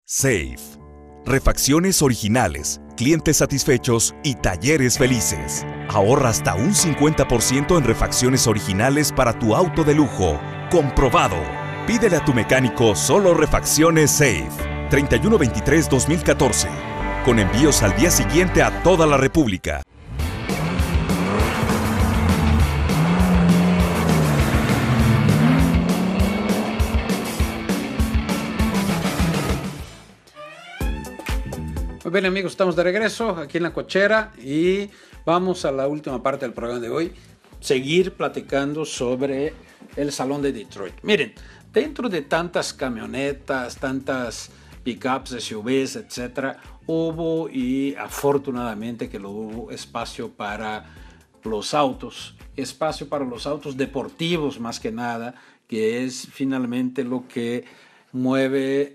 Safe. Refacciones originales, clientes satisfechos y talleres felices. Ahorra hasta un 50% en refacciones originales para tu auto de lujo. ¡Comprobado! Pídele a tu mecánico solo Refacciones Safe. 3123-2014. Con envíos al día siguiente a toda la República. Muy bien, amigos, estamos de regreso aquí en La Cochera y vamos a la última parte del programa de hoy, seguir platicando sobre el Salón de Detroit. Miren, dentro de tantas camionetas, tantas pickups, SUVs, etcétera, hubo, y afortunadamente que lo hubo, espacio para los autos deportivos más que nada, que es finalmente lo que mueve,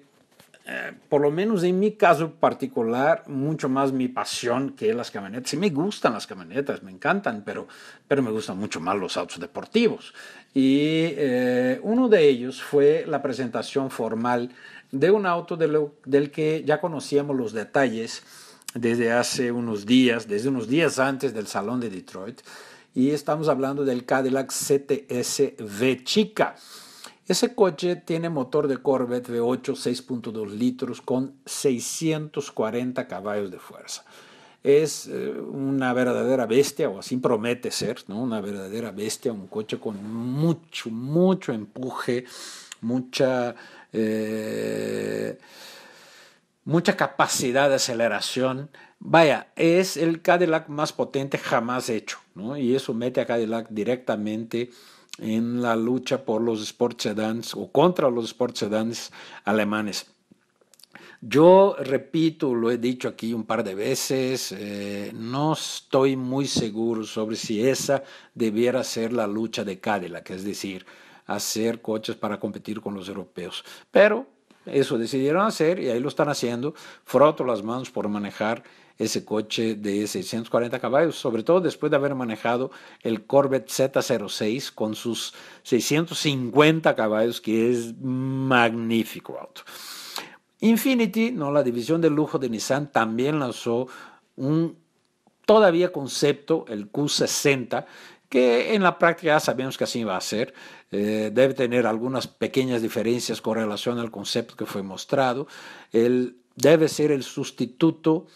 por lo menos en mi caso particular, mucho más mi pasión que las camionetas. Sí me gustan las camionetas, me encantan, pero me gustan mucho más los autos deportivos. Y uno de ellos fue la presentación formal de un auto del que ya conocíamos los detalles desde unos días antes del Salón de Detroit. Y estamos hablando del Cadillac CTS V Chica. Ese coche tiene motor de Corvette V8 6.2 litros con 640 caballos de fuerza. Es una verdadera bestia, o así promete ser, ¿no? Una verdadera bestia, un coche con mucho empuje, mucha capacidad de aceleración. Vaya, es el Cadillac más potente jamás hecho, ¿no? Y eso mete a Cadillac directamente en la lucha por los sport sedans o contra los sport sedans alemanes. Yo repito, lo he dicho aquí un par de veces, no estoy muy seguro sobre si esa debiera ser la lucha de Cadillac, es decir, hacer coches para competir con los europeos. Pero eso decidieron hacer y ahí lo están haciendo. Froto las manos por manejar ese coche de 640 caballos, sobre todo después de haber manejado el Corvette Z06 con sus 650 caballos, que es magnífico auto. Infiniti, ¿no? La división de lujo de Nissan, también lanzó un todavía concepto, el Q60, que en la práctica ya sabemos que así va a ser. Debe tener algunas pequeñas diferencias con relación al concepto que fue mostrado. Debe ser el sustituto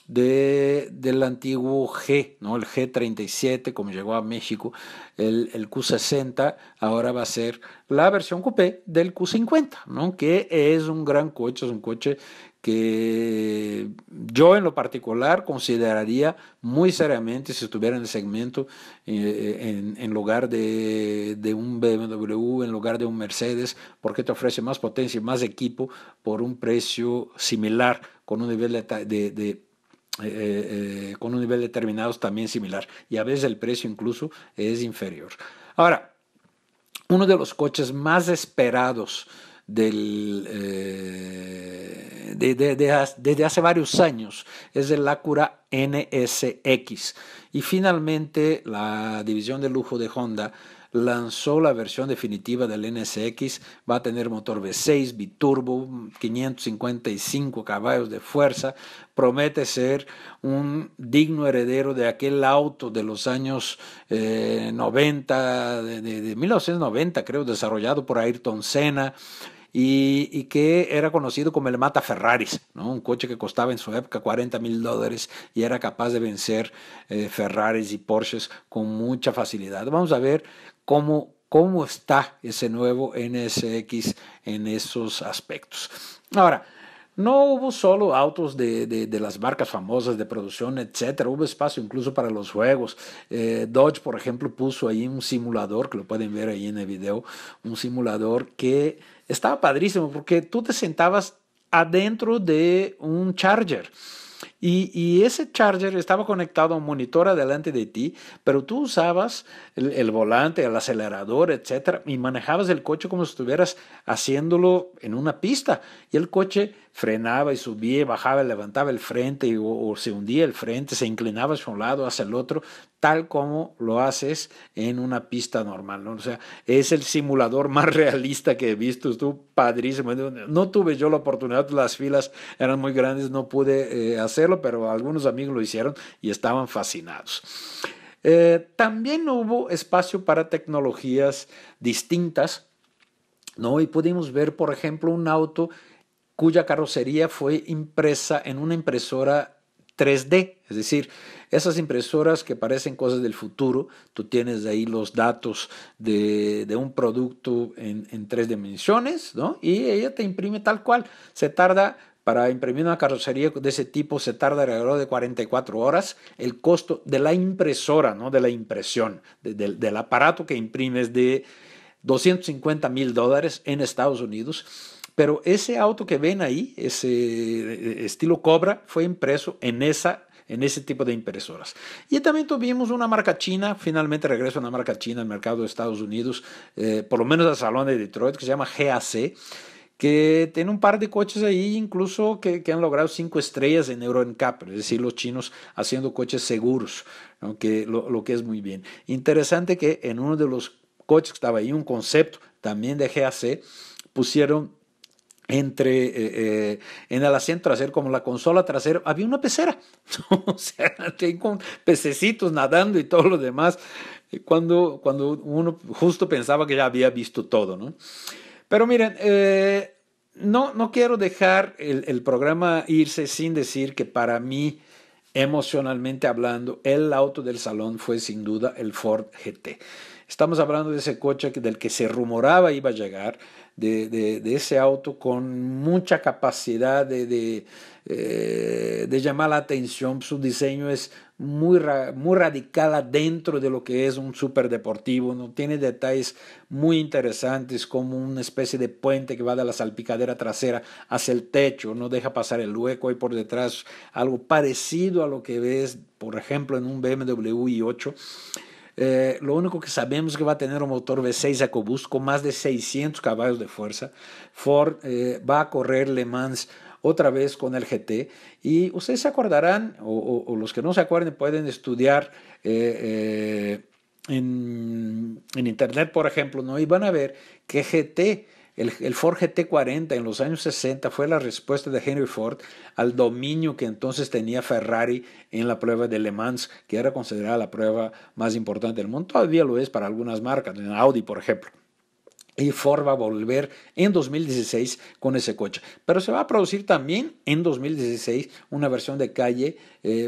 del antiguo G, ¿no? El G37, como llegó a México. El Q60 ahora va a ser la versión coupé del Q50, ¿no? Que es un gran coche, es un coche que yo en lo particular consideraría muy seriamente si estuviera en el segmento, en lugar de un BMW, en lugar de un Mercedes, porque te ofrece más potencia y más equipo por un precio similar, con un nivel con un nivel determinado también similar, y a veces el precio incluso es inferior. Ahora, uno de los coches más esperados desde hace varios años es el Acura NSX, y finalmente la división de lujo de Honda lanzó la versión definitiva del NSX. Va a tener motor V6 biturbo, 555 caballos de fuerza. Promete ser un digno heredero de aquel auto de los años 90, de 1990 creo, desarrollado por Ayrton Senna, y que era conocido como el Mata Ferraris, ¿no? Un coche que costaba en su época $40,000 y era capaz de vencer Ferraris y Porsches con mucha facilidad. Vamos a ver cómo está ese nuevo NSX en esos aspectos. Ahora, no hubo solo autos de las marcas famosas de producción, etcétera. Hubo espacio incluso para los juegos. Dodge, por ejemplo, puso ahí un simulador, que lo pueden ver ahí en el video, un simulador que estaba padrísimo porque tú te sentabas adentro de un Charger. Y ese Charger estaba conectado a un monitor adelante de ti, pero tú usabas el volante, el acelerador, etcétera, y manejabas el coche como si estuvieras haciéndolo en una pista. Y el coche frenaba y subía, bajaba, levantaba el frente o se hundía el frente, se inclinaba hacia un lado, hacia el otro, tal como lo haces en una pista normal, ¿no? O sea, es el simulador más realista que he visto, estuvo padrísimo. No tuve yo la oportunidad, las filas eran muy grandes, no pude hacerlo, pero algunos amigos lo hicieron y estaban fascinados. También hubo espacio para tecnologías distintas, ¿no? Y pudimos ver, por ejemplo, un auto cuya carrocería fue impresa en una impresora 3D, es decir, esas impresoras que parecen cosas del futuro, tú tienes ahí los datos de un producto en 3 dimensiones, ¿no? Y ella te imprime tal cual. Se tarda, para imprimir una carrocería de ese tipo, se tarda alrededor de 44 horas. El costo de la impresora, ¿no? De la impresión, del aparato que imprime es de $250,000 en Estados Unidos. Pero ese auto que ven ahí, ese estilo Cobra, fue impreso en ese tipo de impresoras. Y también tuvimos una marca china, finalmente regreso a una marca china al mercado de Estados Unidos, por lo menos al salón de Detroit, que se llama GAC, que tiene un par de coches ahí incluso que han logrado 5 estrellas en Euro NCAP, es decir, los chinos haciendo coches seguros, aunque lo que es muy bien. Interesante que en uno de los coches que estaba ahí, un concepto también de GAC, pusieron en el asiento trasero, como la consola trasera, había una pecera, o sea, con pececitos nadando y todo lo demás, cuando uno justo pensaba que ya había visto todo, ¿no? Pero miren, no quiero dejar el programa irse sin decir que para mí, emocionalmente hablando, el auto del salón fue sin duda el Ford GT. Estamos hablando de ese coche del que se rumoraba iba a llegar, de ese auto con mucha capacidad de llamar la atención. Su diseño es muy radical dentro de lo que es un superdeportivo, ¿no? Tiene detalles muy interesantes, como una especie de puente que va de la salpicadera trasera hacia el techo, no deja pasar el hueco ahí por detrás, algo parecido a lo que ves, por ejemplo, en un BMW i8. Lo único que sabemos es que va a tener un motor V6 EcoBoost con más de 600 caballos de fuerza. Ford va a correr Le Mans otra vez con el GT, y ustedes se acordarán, o los que no se acuerden pueden estudiar en internet, por ejemplo, ¿no? Y van a ver que el Ford GT40 en los años 60 fue la respuesta de Henry Ford al dominio que entonces tenía Ferrari en la prueba de Le Mans, que era considerada la prueba más importante del mundo. Todavía lo es para algunas marcas, en Audi, por ejemplo. Y Ford va a volver en 2016 con ese coche. Pero se va a producir también en 2016 una versión de calle,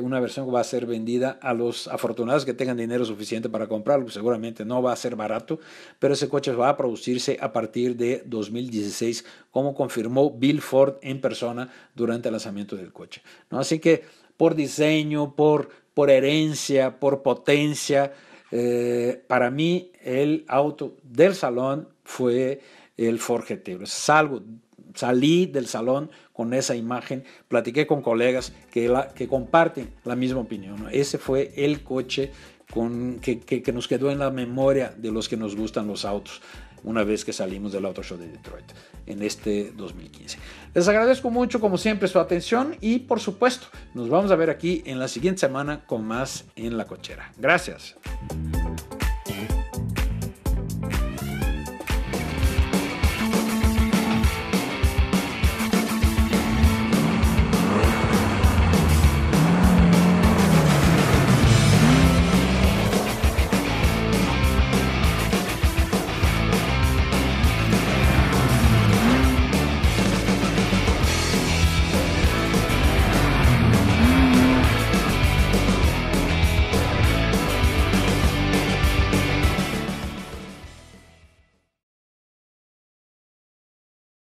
una versión que va a ser vendida a los afortunados que tengan dinero suficiente para comprarlo. Seguramente no va a ser barato, pero ese coche va a producirse a partir de 2016, como confirmó Bill Ford en persona durante el lanzamiento del coche, ¿no? Así que por diseño, por herencia, por potencia, para mí el auto del salón fue el Ford GT. Salí del salón con esa imagen, platiqué con colegas que comparten la misma opinión, ¿no? Ese fue el coche que nos quedó en la memoria de los que nos gustan los autos una vez que salimos del Auto Show de Detroit en este 2015. Les agradezco mucho, como siempre, su atención y, por supuesto, nos vamos a ver aquí en la siguiente semana con más en la cochera. Gracias.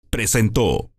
Presentó